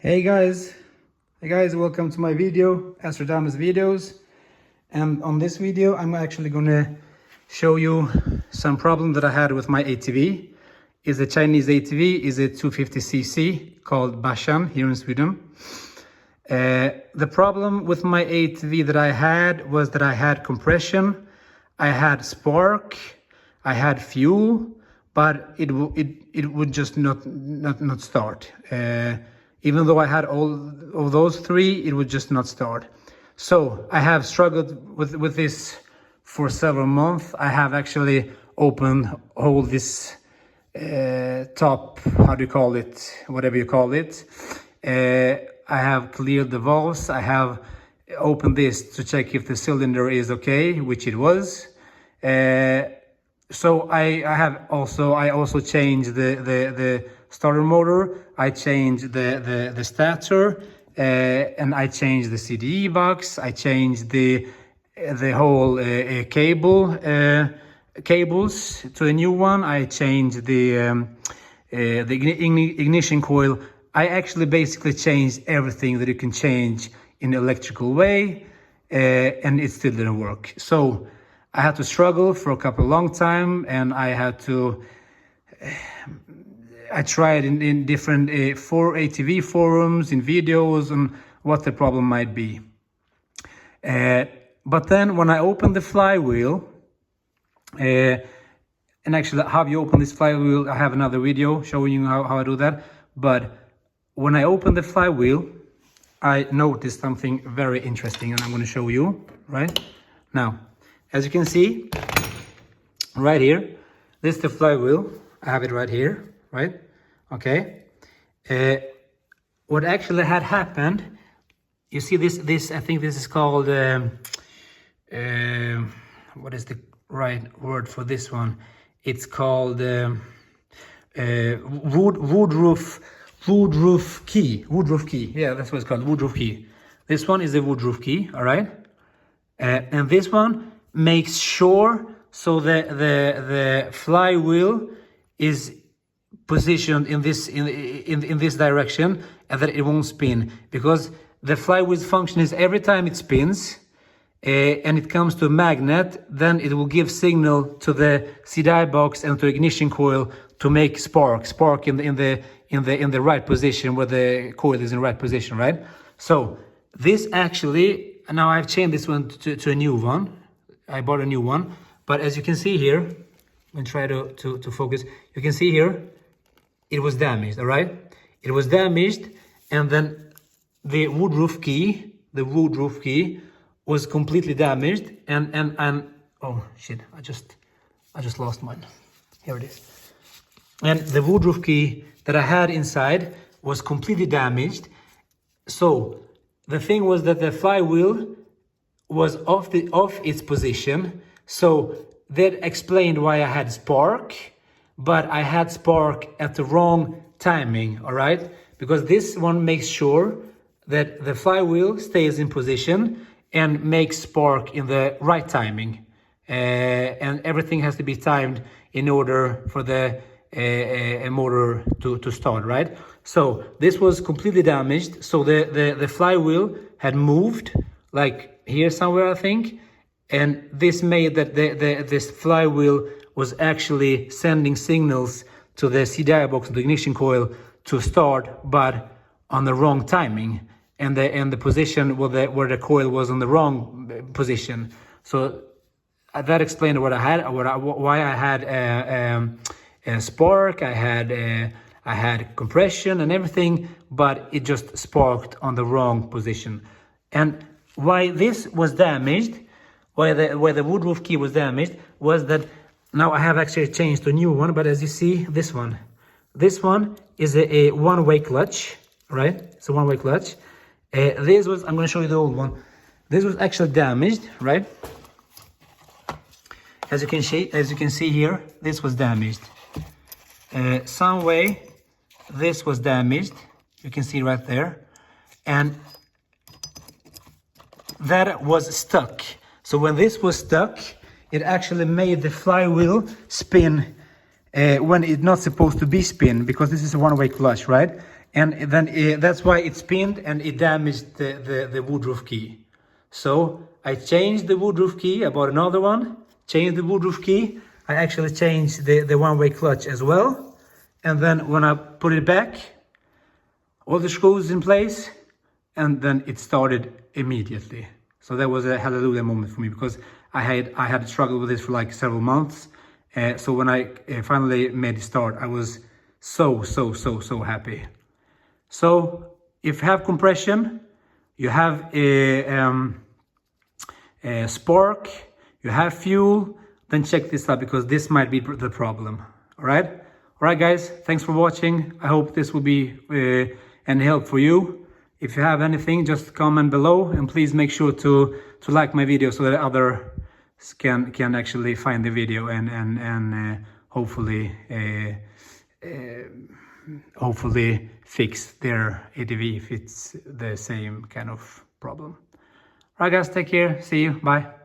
Hey guys, welcome to my video, Astrodamus Videos. And on this video, I'm actually gonna show you some problem that I had with my ATV. It's a Chinese ATV, is a 250cc called Bashan here in Sweden. The problem with my ATV that I had was that I had compression, I had spark, I had fuel, but it would just not start. Even though I had all of those three, it would just not start. So I have struggled with this for several months. I have actually opened all this top, how do you call it, whatever you call it. I have cleared the valves. I have opened this to check if the cylinder is okay, which it was. So I also changed the starter motor. I changed the starter, and I changed the CDE box. I changed the whole cables to a new one. I changed the ignition coil. I actually basically changed everything that you can change in an electrical way, and it still didn't work. So I had to struggle for a long time, and I had to. I tried in different ATV forums, in videos, on what the problem might be. But then when I opened the flywheel, and actually how you open this flywheel, I have another video showing you how I do that. But when I opened the flywheel, I noticed something very interesting, and I'm going to show you right now. As you can see, right here, this is the flywheel. I have it right here. Right? Okay. What actually had happened, you see this, I think this is called, what is the right word for this one? It's called woodroof key. Yeah, that's what it's called, woodroof key. This one is the woodroof key, all right? And this one makes sure so the flywheel is positioned in this direction, and that it won't spin, because the flywheel's function is every time it spins and it comes to a magnet, then it will give signal to the CDI box and to ignition coil to make spark in the right position, where the coil is in the right position, right? So this actually, now I've changed this one to a new one. I bought a new one, but as you can see here, and try to focus, you can see here, it was damaged, all right? It was damaged, and then the woodroof key was completely damaged, and oh shit, I just lost mine. Here it is. And the woodroof key that I had inside was completely damaged. So the thing was that the flywheel was off its position. So that explained why I had spark, but I had spark at the wrong timing, all right? Because this one makes sure that the flywheel stays in position and makes spark in the right timing. And everything has to be timed in order for the motor to start, right? So this was completely damaged. So the flywheel had moved, like here somewhere, I think. And this made that this flywheel was actually sending signals to the CDI box and the ignition coil to start, but on the wrong timing, and the position where the coil was on the wrong position. So that explained what I had, why I had a spark, I had compression and everything, but it just sparked on the wrong position. And why this was damaged, why the woodroof key was damaged, was that now I have actually changed to a new one, but as you see, this one is a one-way clutch, right? It's a one-way clutch. This was, I'm going to show you the old one. This was actually damaged, right? As you can see here, this was damaged. Some way, this was damaged. You can see right there, and that was stuck. So when this was stuck, it actually made the flywheel spin when it's not supposed to be spin, because this is a one-way clutch, right? and then that's why it spinned and it damaged the woodruff key. So I changed the woodruff key. I bought another one, changed the woodruff key. I actually changed the one-way clutch as well. And then when I put it back, all the screws in place, and then it started immediately. So that was a hallelujah moment for me, because I had struggled with this for like several months. So when I finally made it start, I was so happy. So if you have compression, you have a spark, you have fuel, then check this out, because this might be the problem. All right guys, thanks for watching. I hope this will be any help for you. If you have anything, just comment below, and please make sure to like my video so that others can actually find the video and hopefully fix their ATV if it's the same kind of problem. All right guys, take care, see you, bye.